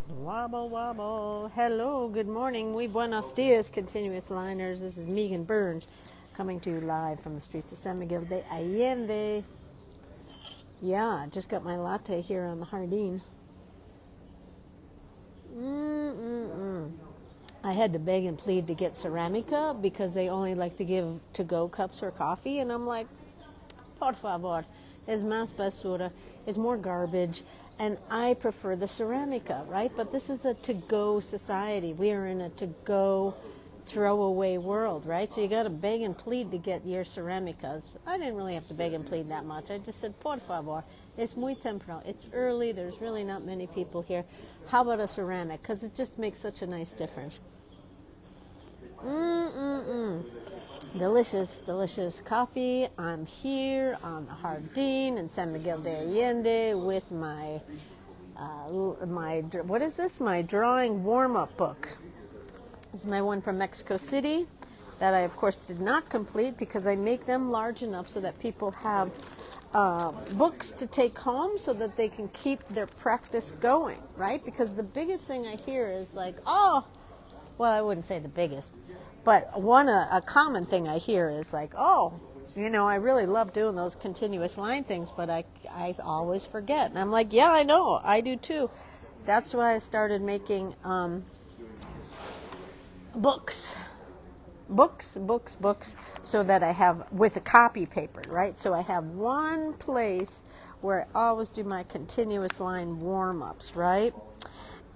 Wobble, wobble. Hello, good morning. Muy buenos dias, continuous liners. This is Meagan Burns coming to you live from the streets of San Miguel de Allende. Yeah, just got my latte here on the Hardin. I had to beg and plead to get Ceramica because they only like to give to-go cups for coffee. And I'm like, por favor, es más basura, it's more garbage, and I prefer the Ceramica, right? But this is a to-go society. We are in a to-go, throwaway world, right? So you got to beg and plead to get your Ceramicas. I didn't really have to beg and plead that much. I just said, por favor, es muy temprano. It's early. There's really not many people here. How about a ceramic? Because it just makes such a nice difference. Delicious, delicious coffee. I'm here on the Jardín in San Miguel de Allende with my, what is this? My drawing warm-up book. This is my one from Mexico City that I, of course, did not complete because I make them large enough so that people have books to take home so that they can keep their practice going, right? Because the biggest thing I hear is like, oh, well, I wouldn't say the biggest, but a common thing I hear is like, oh, I really love doing those continuous line things, but I always forget. And I'm like, yeah, I know, I do too. That's why I started making books, so that I have with a copy paper, right? So I have one place where I always do my continuous line warm-ups, right?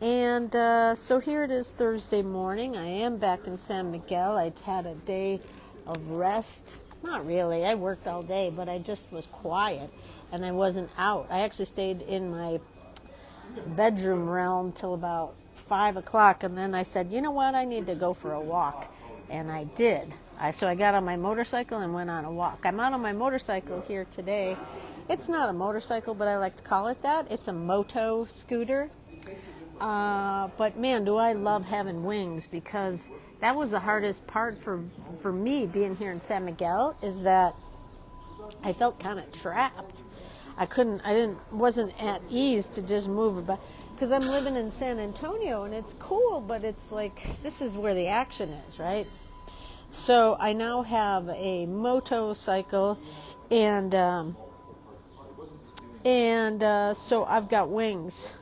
And so here it is Thursday morning. I am back in San Miguel. I had a day of rest. Not really. I worked all day, but I just was quiet and I wasn't out. I actually stayed in my bedroom realm till about 5 o'clock, and then I said, you know what, I need to go for a walk. And I did. So I got on my motorcycle and went on a walk. I'm out on my motorcycle here today. It's not a motorcycle, but I like to call it that. It's a moto scooter. But man, do I love having wings, because that was the hardest part for me being here in San Miguel, is that I felt kind of trapped. Wasn't at ease to just move about, because I'm living in San Antonio and it's cool, but it's like, this is where the action is, right? So I now have a motorcycle, and so I've got wings.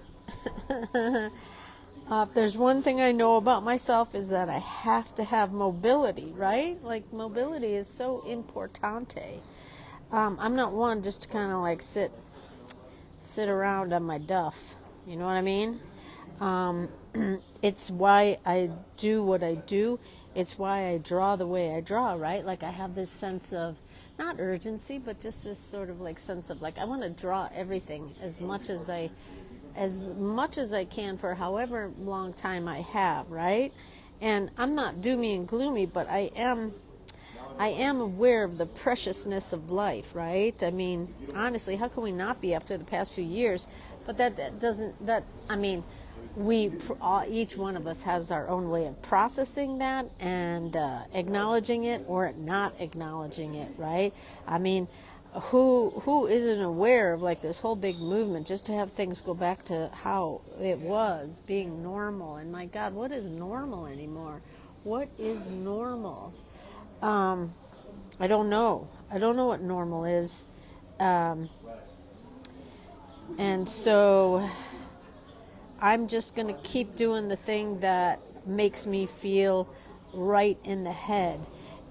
If there's one thing I know about myself, is that I have to have mobility, right? Like, mobility is so importante. I'm not one just to kind of like sit around on my duff. You know what I mean? It's why I do what I do. It's why I draw the way I draw, right? Like, I have this sense of, not urgency, but just this sort of like sense of like, I want to draw everything as much as I can for however long time I have, right? And I'm not doomy and gloomy, but I am aware of the preciousness of life, right? I mean, honestly, how can we not be after the past few years? But each one of us has our own way of processing that and acknowledging it or not acknowledging it, right? I mean, who isn't aware of like this whole big movement just to have things go back to how it was, being normal? And my God, what is normal anymore? What is normal? I don't know. I don't know what normal is. And so I'm just going to keep doing the thing that makes me feel right in the head.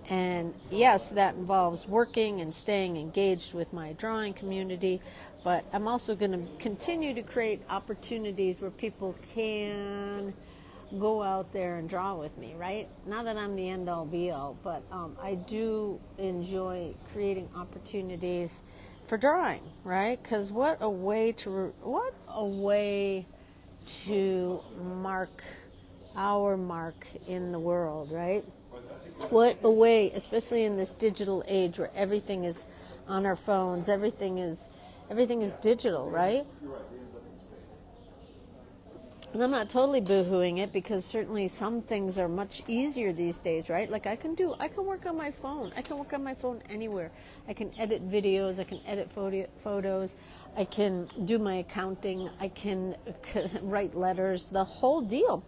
And yes, that involves working and staying engaged with my drawing community, but I'm also going to continue to create opportunities where people can go out there and draw with me, right? Not that I'm the end all be all, but I do enjoy creating opportunities for drawing, right? Because what a way to mark our mark in the world, right? What a way, especially in this digital age where everything is on our phones, everything is digital, right? And I'm not totally boo-hooing it, because certainly some things are much easier these days, right? Like I can work on my phone. I can work on my phone anywhere. I can edit videos. I can edit photos. I can do my accounting. I can write letters, the whole deal.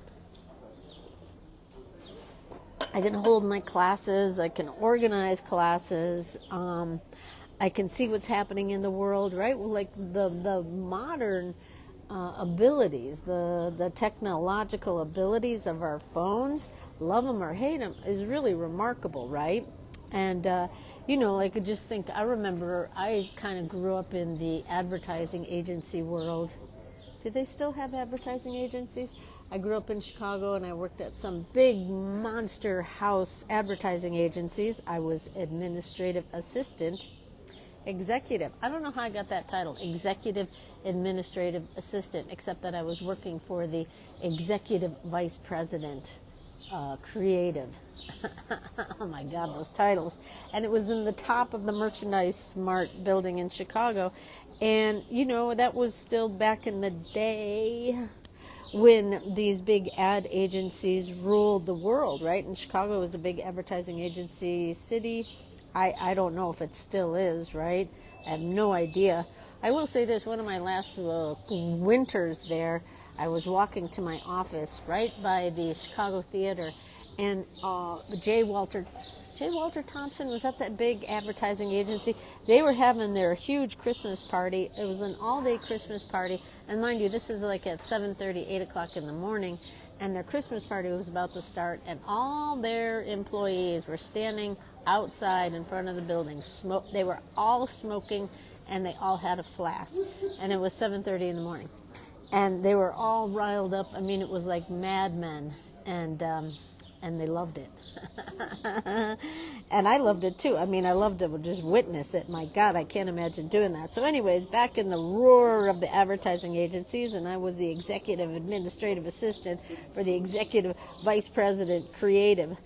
I can hold my classes. I can organize classes. I can see what's happening in the world, right? Well, like the modern abilities, the technological abilities of our phones, love them or hate them, is really remarkable, right? And, like I just think, I remember I kind of grew up in the advertising agency world. Do they still have advertising agencies? I grew up in Chicago, and I worked at some big monster house advertising agencies. I was administrative assistant. Executive. I don't know how I got that title, executive administrative assistant, except that I was working for the executive vice president, creative. Oh my God, those titles. And it was in the top of the Merchandise Smart building in Chicago. And, that was still back in the day when these big ad agencies ruled the world, right? And Chicago was a big advertising agency city. I don't know if it still is, right? I have no idea. I will say this, one of my last winters there, I was walking to my office right by the Chicago Theater, and J. Walter Thompson was at that big advertising agency. They were having their huge Christmas party. It was an all-day Christmas party, and mind you, this is like at 7:30, 8 o'clock in the morning, and their Christmas party was about to start, and all their employees were standing outside in front of the building. They were all smoking, and they all had a flask, and it was 7:30 in the morning, and they were all riled up. I mean, it was like Mad Men, and they loved it. And I loved it too. I mean, I loved to just witness it. My God, I can't imagine doing that. So anyways, back in the roar of the advertising agencies, and I was the executive administrative assistant for the executive vice president creative.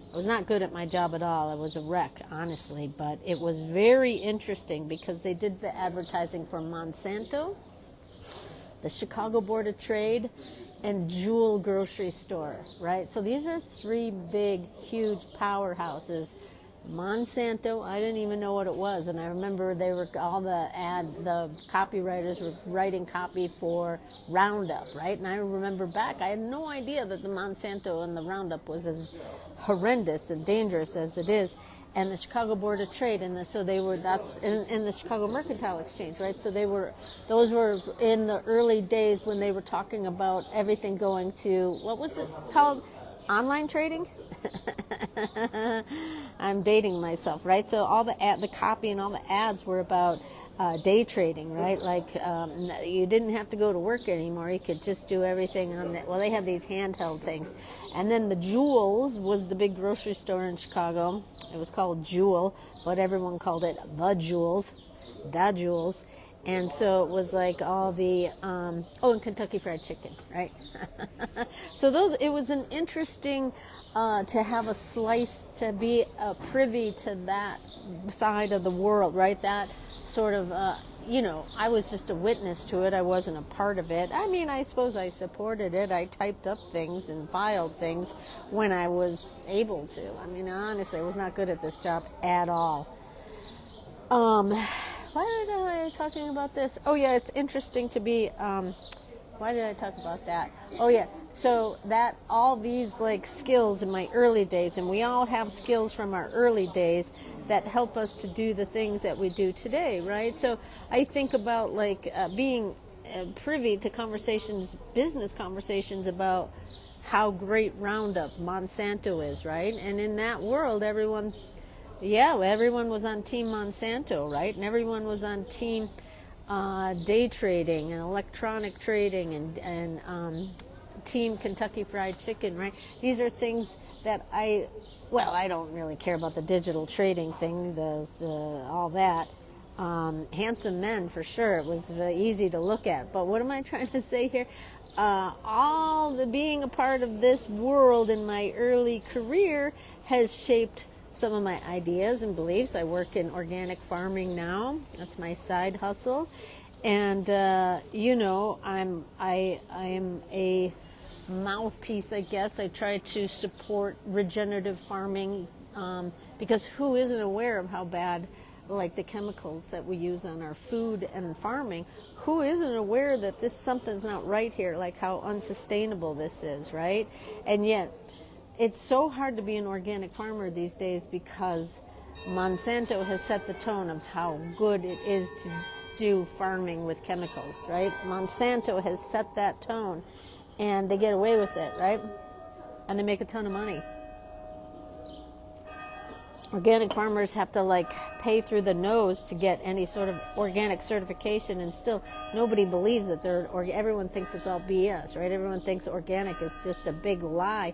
I was not good at my job at all. I was a wreck, honestly, but it was very interesting because they did the advertising for Monsanto, the Chicago Board of Trade, and Jewel Grocery Store, right? So these are three big, huge powerhouses. Monsanto, I didn't even know what it was, and I remember the copywriters were writing copy for Roundup, right? And I remember back, I had no idea that the Monsanto and the Roundup was as horrendous and dangerous as it is. And the Chicago Board of Trade, and that's in the Chicago Mercantile Exchange, right? So those were in the early days when they were talking about everything going to, what was it called? Online trading? I'm dating myself, right? So all the copy and all the ads were about day trading, right? Like you didn't have to go to work anymore. You could just do everything on that. Well, they had these handheld things. And then the Jewels was the big grocery store in Chicago. It was called Jewel, but everyone called it the Jewels. And so it was like all the, and Kentucky Fried Chicken, right? So it was an interesting, to have a slice, to be privy to that side of the world, right? That sort of, I was just a witness to it. I wasn't a part of it. I mean, I suppose I supported it. I typed up things and filed things when I was able to. I mean, honestly, I was not good at this job at all. Why did I talking about this? Oh yeah, it's interesting to be. Why did I talk about that? Oh yeah, so that all these like skills in my early days, and we all have skills from our early days that help us to do the things that we do today, right? So I think about like being privy to business conversations about how great Roundup, Monsanto is, right? And in that world, everyone was on Team Monsanto, right? And everyone was on Team day trading and electronic trading and Team Kentucky Fried Chicken, right? These are things that I don't really care about the digital trading thing, all that. Handsome men, for sure. It was easy to look at. But what am I trying to say here? Being a part of this world in my early career has shaped some of my ideas and beliefs. I work in organic farming now. That's my side hustle. And you know, I am a mouthpiece, I guess. I try to support regenerative farming, because who isn't aware of how bad, like the chemicals that we use on our food and farming, who isn't aware that this something's not right here, like how unsustainable this is, right? And yet it's so hard to be an organic farmer these days because Monsanto has set the tone of how good it is to do farming with chemicals, right? Monsanto has set that tone, and they get away with it, right? And they make a ton of money. Organic farmers have to like pay through the nose to get any sort of organic certification, and still nobody believes that they're everyone thinks it's all BS, right? Everyone thinks organic is just a big lie,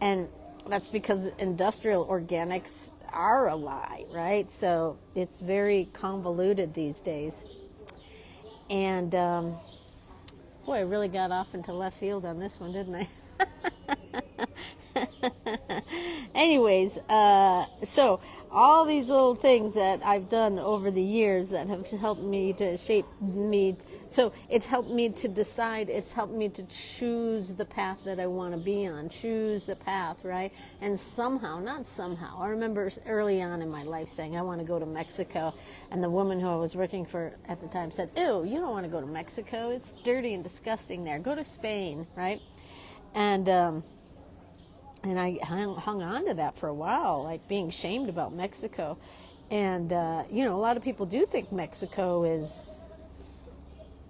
and that's because industrial organics are a lie, right? So it's very convoluted these days. And boy, I really got off into left field on this one, didn't I? Anyways, so all these little things that I've done over the years that have helped me to shape me. So it's helped me to decide. It's helped me to choose the path that I want to be on. Choose the path, right? And somehow, not somehow, I remember early on in my life saying, I want to go to Mexico. And the woman who I was working for at the time said, ew, you don't want to go to Mexico. It's dirty and disgusting there. Go to Spain, right? And I hung on to that for a while, like being shamed about Mexico. And, you know, a lot of people do think Mexico is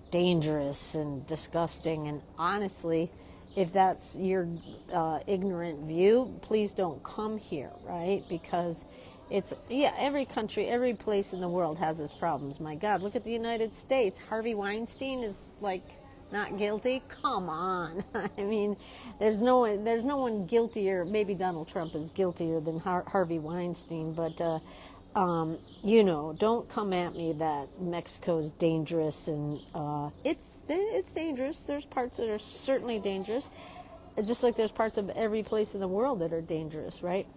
dangerous and disgusting. And honestly, if that's your ignorant view, please don't come here, right? Because it's, yeah, every country, every place in the world has its problems. My God, look at the United States. Harvey Weinstein is like not guilty. Come on. I mean, there's no one guiltier. Maybe Donald Trump is guiltier than Harvey Weinstein, but you know, don't come at me that Mexico is dangerous, and it's dangerous. There's parts that are certainly dangerous. It's just like there's parts of every place in the world that are dangerous, right?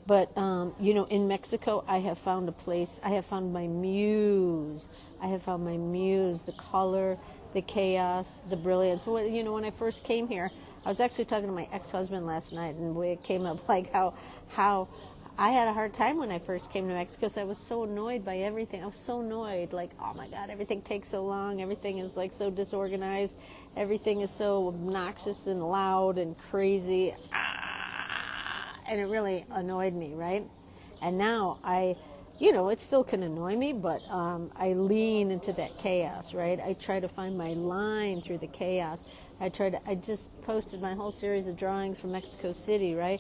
But, you know, in Mexico, I have found a place. I have found my muse. I have found my muse, the color, the chaos, the brilliance. You know, when I first came here, I was actually talking to my ex-husband last night, and it came up like how I had a hard time when I first came to Mexico because I was so annoyed by everything. I was so annoyed, like, oh my God, everything takes so long. Everything is like so disorganized. Everything is so obnoxious and loud and crazy. And it really annoyed me, right? And now you know, it still can annoy me, but I lean into that chaos, right? I try to find my line through the chaos. I just posted my whole series of drawings from Mexico City, right?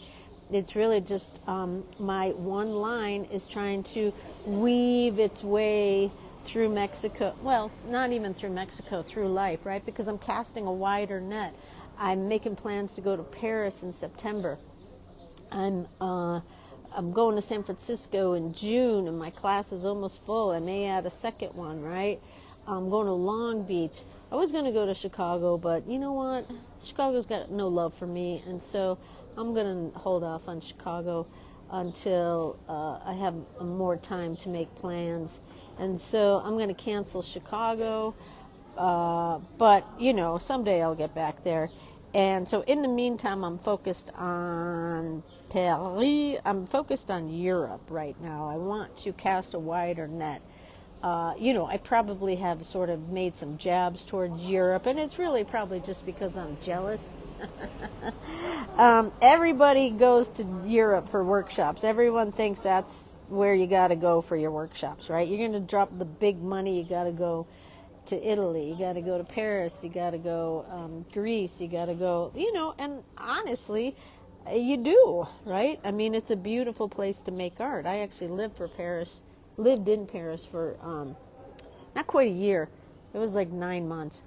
It's really just my one line is trying to weave its way through Mexico. Well, not even through Mexico, through life, right? Because I'm casting a wider net. I'm making plans to go to Paris in September. I'm going to San Francisco in June, and my class is almost full. I may add a second one, right? I'm going to Long Beach. I was going to go to Chicago, but you know what? Chicago's got no love for me, and so I'm going to hold off on Chicago until I have more time to make plans. And so I'm going to cancel Chicago, but, you know, someday I'll get back there. And so in the meantime, I'm focused on Paris. I'm focused on Europe right now. I want to cast a wider net. You know, I probably have sort of made some jabs towards Europe, and it's really probably just because I'm jealous. Everybody goes to Europe for workshops. Everyone thinks that's where you got to go for your workshops, right? You're going to drop the big money. You got to go to Italy, you got to go to Paris, you got to go Greece, you got to go, you know, and honestly, you do, right? I mean, it's a beautiful place to make art. I actually lived in Paris for not quite a year. It was like 9 months.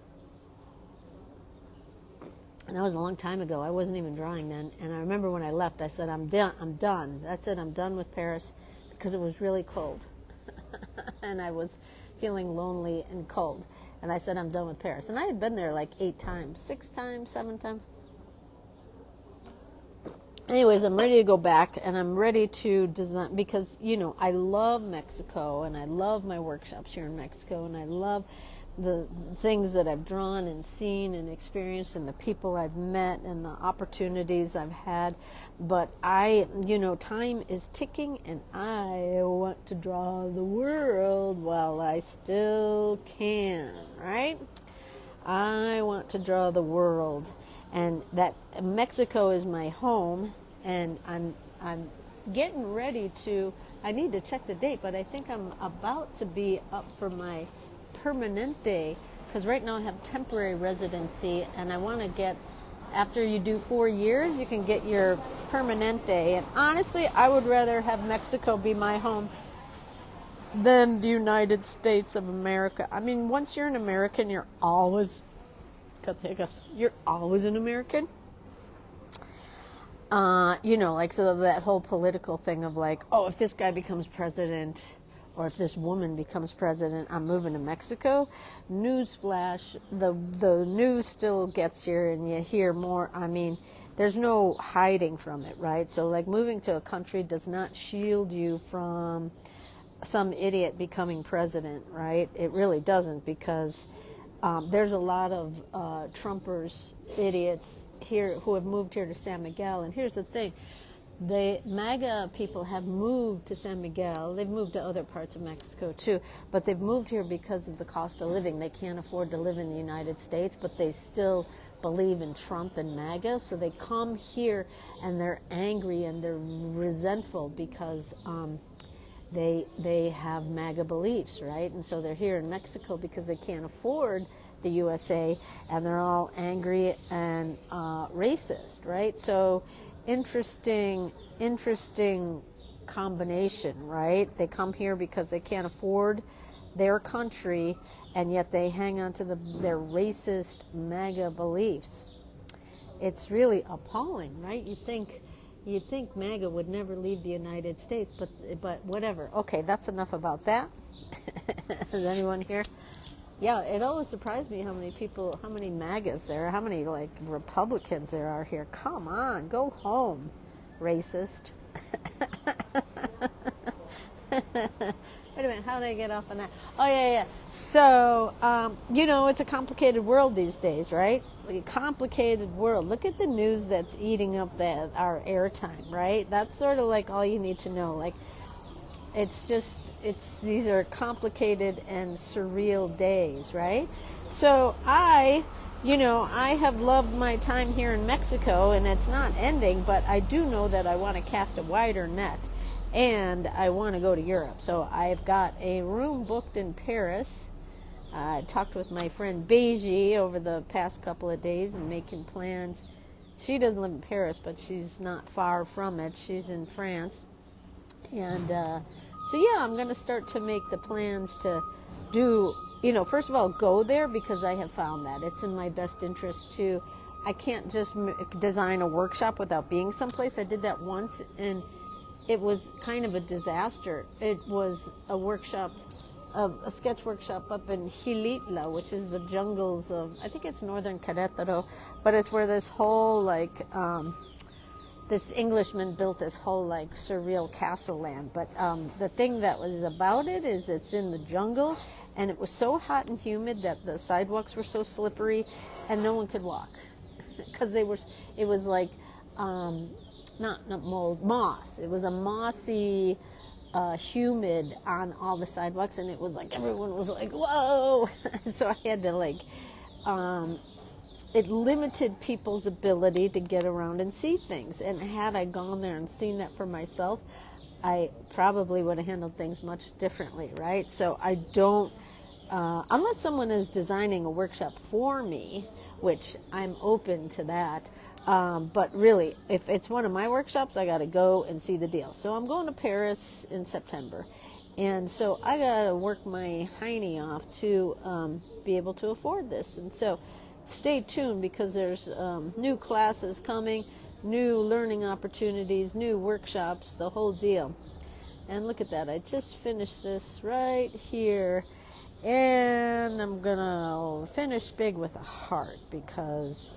And that was a long time ago. I wasn't even drawing then. And I remember when I left, I said, I'm done. That's it, I'm done with Paris, because it was really cold. And I was feeling lonely and cold. And I said, I'm done with Paris. And I had been there like 8 times, 6 times, 7 times. anyways, I'm ready to go back, and I'm ready to design, because, you know, I love Mexico, and I love my workshops here in Mexico, and I love the things that I've drawn and seen and experienced, and the people I've met, and the opportunities I've had. But you know, time is ticking, and I want to draw the world while I still can, right? I want to draw the world, and that Mexico is my home, and I'm getting ready to. I need to check the date, but I think I'm about to be up for my permanente, because right now I have temporary residency, and I want to get, after you do 4 years, you can get your permanente. And honestly, I would rather have Mexico be my home than the United States of America. I mean, once you're an American, you're always, got the hiccups, you're always an American. You know, like, so that whole political thing of like, oh, if this guy becomes president, or if this woman becomes president, I'm moving to Mexico. Newsflash, the news still gets here, and you hear more. I mean, there's no hiding from it, right? So, like, moving to a country does not shield you from some idiot becoming president, right? It really doesn't, because there's a lot of Trumpers, idiots here who have moved here to San Miguel. And here's the thing. The MAGA people have moved to San Miguel. They've moved to other parts of Mexico too, but they've moved here because of the cost of living. They can't afford to live in the United States, but they still believe in Trump and MAGA. So they come here, and they're angry and they're resentful because they have MAGA beliefs, right? And so they're here in Mexico because they can't afford the USA, and they're all angry and racist, right? So interesting combination, right? They come here because they can't afford their country, and yet they hang on to their racist MAGA beliefs. It's really appalling, right? You'd think MAGA would never leave the United States, but whatever. Okay, that's enough about that. Is anyone here? Yeah, it always surprised me how many MAGAs there are, how many, like, Republicans there are here. Come on, go home, racist. Wait a minute, how did I get off on that? Oh, yeah. So, you know, it's a complicated world these days, right? Like a complicated world. Look at the news that's eating up our airtime, right? That's sort of like all you need to know. Like, these are complicated and surreal days, right? So I have loved my time here in Mexico, and it's not ending, but I do know that I want to cast a wider net, and I want to go to Europe. So I've got a room booked in Paris. I talked with my friend Beiji over the past couple of days and making plans. She doesn't live in Paris, but she's not far from it. She's in France. And so, yeah, I'm going to start to make the plans to do, first of all, go there, because I have found that it's in my best interest to, I can't just design a workshop without being someplace. I did that once, and it was kind of a disaster. It was a sketch workshop up in Xilitla, which is the jungles of, I think it's northern Querétaro, but it's where this whole, this Englishman built this whole, surreal castle land. But the thing that was about it is it's in the jungle, and it was so hot and humid that the sidewalks were so slippery, and no one could walk. Because it was like, not mold, moss. It was a mossy, humid on all the sidewalks, and it was like everyone was like, whoa. So I had to it limited people's ability to get around and see things. And had I gone there and seen that for myself, I probably would have handled things much differently, right? So I don't, unless someone is designing a workshop for me, which I'm open to that. But really, if it's one of my workshops, I got to go and see the deal. So I'm going to Paris in September. And so I got to work my hiney off to be able to afford this. And so stay tuned, because there's new classes coming, new learning opportunities, new workshops, the whole deal. And look at that. I just finished this right here. And I'm going to finish big with a heart, because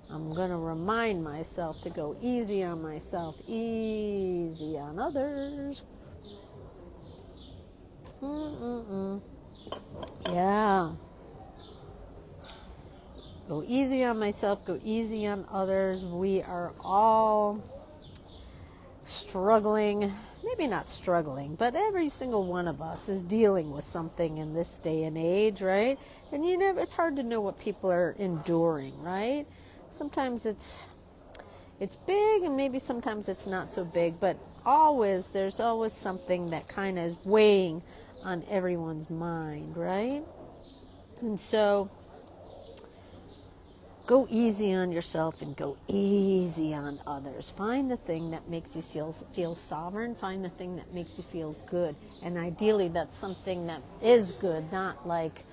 I'm going to remind myself to go easy on myself, easy on others. Yeah. Go easy on myself, go easy on others. We are all struggling, maybe not struggling, but every single one of us is dealing with something in this day and age, right? And it's hard to know what people are enduring, right? Sometimes it's big, and maybe sometimes it's not so big, but there's always something that kind of is weighing on everyone's mind, right? And so go easy on yourself and go easy on others. Find the thing that makes you feel sovereign. Find the thing that makes you feel good. And ideally, that's something that is good, not like,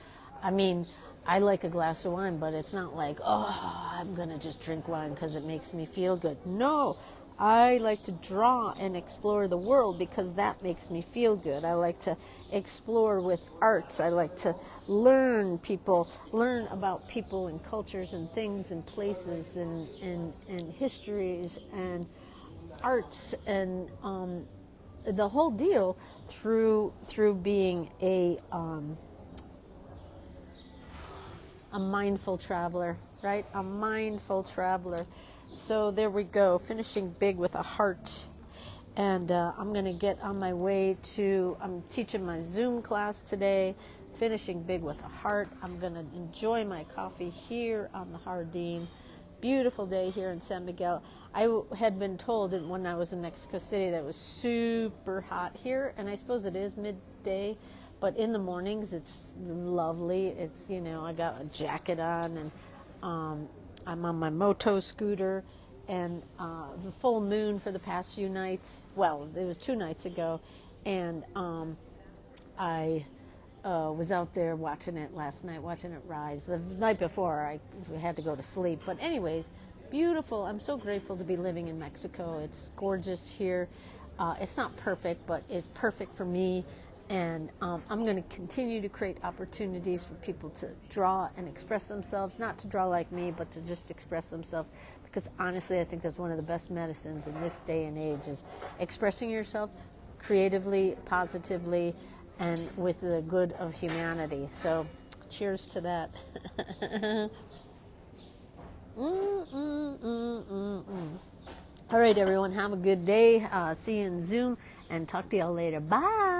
I like a glass of wine, but it's not like, oh, I'm going to just drink wine because it makes me feel good. No, I like to draw and explore the world because that makes me feel good. I like to explore with arts. I like to learn about people and cultures and things and places and histories and arts and the whole deal through being a mindful traveler, right? A mindful traveler. So there we go, finishing big with a heart. And I'm going to get on my way I'm teaching my Zoom class today, finishing big with a heart. I'm going to enjoy my coffee here on the Jardín. Beautiful day here in San Miguel. I had been told when I was in Mexico City that it was super hot here, and I suppose it is midday. But in the mornings, it's lovely. It's, I got a jacket on, and I'm on my moto scooter, and the full moon for the past few nights. Well, it was 2 nights ago, and I was out there watching it last night, watching it rise. The night before, I had to go to sleep. But anyways, beautiful. I'm so grateful to be living in Mexico. It's gorgeous here. It's not perfect, but it's perfect for me. And I'm going to continue to create opportunities for people to draw and express themselves, not to draw like me, but to just express themselves. Because honestly, I think that's one of the best medicines in this day and age is expressing yourself creatively, positively, and with the good of humanity. So cheers to that. All right, everyone, have a good day. See you in Zoom, and talk to y'all later. Bye.